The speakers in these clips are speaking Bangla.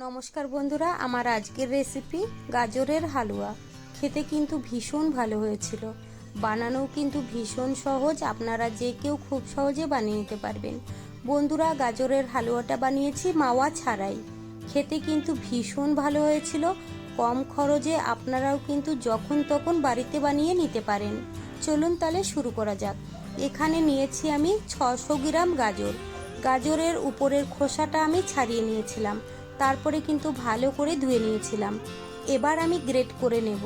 নমস্কার বন্ধুরা, আমার আজকের রেসিপি গাজরের হালুয়া। খেতে কিন্তু ভীষণ ভালো হয়েছিল, বানানোও কিন্তু ভীষণ সহজ। আপনারা যে কেউ খুব সহজে বানিয়ে নিতে পারবেন। বন্ধুরা, গাজরের হালুয়াটা বানিয়েছি মাওয়া ছাড়াই। খেতে কিন্তু ভীষণ ভালো হয়েছিল। কম খরচে আপনারাও কিন্তু যখন তখন বাড়িতে বানিয়ে নিতে পারেন। চলুন তাহলে শুরু করা যাক। এখানে নিয়েছি আমি 600 গ্রাম গাজর। গাজরের উপরের খোসাটা আমি ছাড়িয়ে নিয়েছিলাম, তারপরে কিন্তু ভালো করে ধুয়ে নিয়েছিলাম। এবার আমি গ্রেট করে নেব।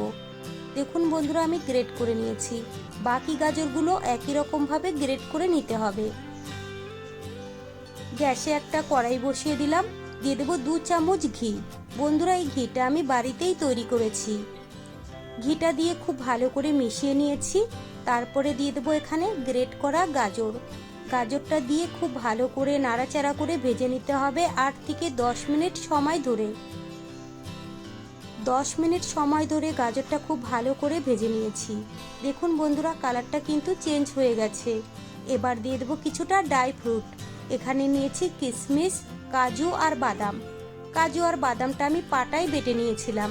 দেখুন বন্ধুরা, আমি গ্রেট করে নিয়েছি। বাকি গাজরগুলো একই রকমভাবে গ্রেট করে নিতে হবে। গ্যাসে একটা কড়াই বসিয়ে দিলাম, দিয়ে দেবো 2 চামচ ঘি। বন্ধুরা, এই ঘিটা আমি বাড়িতেই তৈরি করেছি। ঘিটা দিয়ে খুব ভালো করে মিশিয়ে নিয়েছি। তারপরে দিয়ে দেবো এখানে গ্রেট করা গাজর। গাজরটা দিয়ে খুব ভালো করে নাড়াচাড়া করে ভেজে নিতে হবে 8 থেকে 10 মিনিট সময় ধরে। 10 মিনিট সময় ধরে গাজরটা খুব ভালো করে ভেজে নিয়েছি। দেখুন বন্ধুরা, কালারটা কিন্তু চেঞ্জ হয়ে গেছে। এবার দিয়ে দেবো কিছুটা ড্রাই ফ্রুট। এখানে নিয়েছি কিশমিশ, কাজু আর বাদাম। কাজু আর বাদামটা আমি পাটায় বেটে নিয়েছিলাম।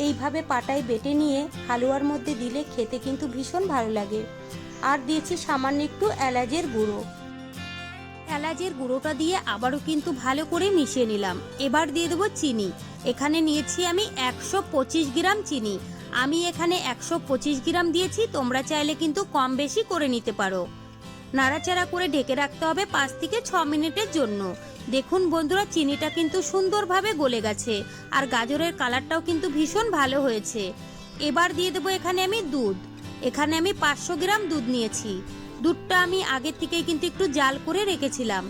এইভাবে পাটায় বেটে নিয়ে হালুয়ার মধ্যে দিলে খেতে কিন্তু ভীষণ ভালো লাগে। আর দিয়েছি সামান্য একটু এলাচের গুঁড়ো। এলাচের গুঁড়োটা দিয়ে আবারও কিন্তু ভালো করে মিশিয়ে নিলাম। এবার দিয়ে দেবো চিনি। এখানে নিয়েছি আমি 125 গ্রাম চিনি। আমি এখানে 125 গ্রাম দিয়েছি, তোমরা চাইলে কিন্তু কম বেশি করে নিতে পারো। নাড়াচাড়া করে ঢেকে রাখতে হবে 5 থেকে 6 মিনিটের জন্য। দেখুন বন্ধুরা, চিনিটা কিন্তু সুন্দরভাবে গলে গেছে আর গাজরের কালারটাও কিন্তু ভীষণ ভালো হয়েছে। এবার দিয়ে দেবো এখানে আমি দুধ। এখানে আমি 500 গ্রাম দুধ নিয়েছি। দুধটা আমি আগে থেকেই কিন্তু একটু জাল করে রেখেছিলাম।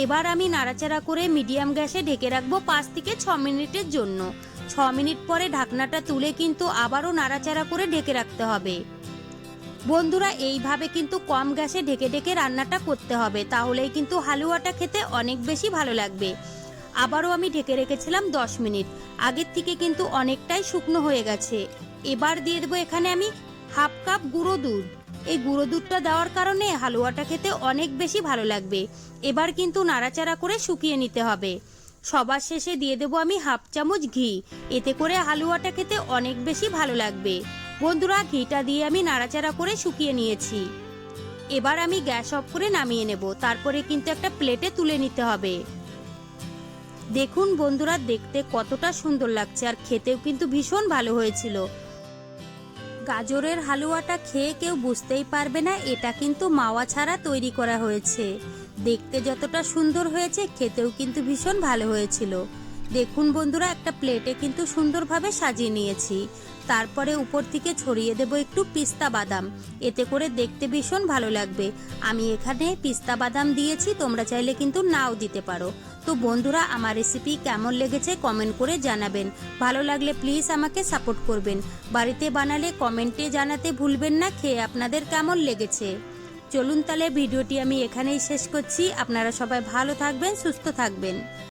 এবার আমি নাড়াচাড়া করে মিডিয়াম গ্যাসে ঢেকে রাখবো 5 থেকে 6 মিনিটের জন্য। 6 মিনিট পরে ঢাকনাটা তুলে কিন্তু আবারও নাড়াচাড়া করে ঢেকে রাখতে হবে। বন্ধুরা, এইভাবে কিন্তু কম গ্যাসে ঢেকে ঢেকে রান্নাটা করতে হবে, তাহলেই কিন্তু হালুয়াটা খেতে অনেক বেশি ভালো লাগবে। আবারও আমি ঢেকে রেখেছিলাম 10 মিনিট। আগের থেকে কিন্তু অনেকটাই শুকনো হয়ে গেছে। এবার দিয়ে দেবো এখানে আমি হাফ কাপ গুঁড়ো দুধ। এই গুঁড়ো দুধটা দেওয়ার কারণে হালুয়াটা খেতে অনেক বেশি ভালো লাগবে। এবার কিন্তু নাড়াচাড়া করে শুকিয়ে নিতে হবে। সবার শেষে দিয়ে দেবো আমি হাফ চামচ ঘি। এতে করে হালুয়াটা খেতে অনেক বেশি ভালো লাগবে। বন্ধুরা, ঘিটা দিয়ে আমি নাড়াচাড়া করে শুকিয়ে নিয়েছি। এবার আমি গ্যাস অফ করে নামিয়ে নেব। তারপরে কিন্তু একটা প্লেটে তুলে নিতে হবে। দেখুন বন্ধুরা, দেখতে কতটা সুন্দর লাগছে আর খেতেও কিন্তু ভীষণ ভালো হয়েছিল। গাজরের হালুয়াটা খেয়ে কেউ বুঝতেই পারবে না এটা কিন্তু মাওয়া ছাড়া তৈরি করা হয়েছে। দেখতে যতটা সুন্দর হয়েছে, খেতেও কিন্তু ভীষণ ভালো হয়েছিল। দেখুন বন্ধুরা, একটা প্লেটে কিন্তু সুন্দরভাবে সাজিয়ে নিয়েছি। তারপরে উপর থেকে ছড়িয়ে দেব একটু পিস্তা বাদাম। এতে করে দেখতে ভীষণ ভালো লাগবে। আমি এখানে পিস্তা বাদাম দিয়েছি, তোমরা চাইলে কিন্তু নাও দিতে পারো। তো বন্ধুরা, আমার রেসিপি কেমন লেগেছে কমেন্ট করে জানাবেন। ভালো লাগলে প্লিজ আমাকে সাপোর্ট করবেন। বাড়িতে বানালে কমেন্টে জানাতে ভুলবেন না খেয়ে আপনাদের কেমন লেগেছে। চলুন তাহলে ভিডিওটি আমি এখানেই শেষ করছি। আপনারা সবাই ভালো থাকবেন, সুস্থ থাকবেন।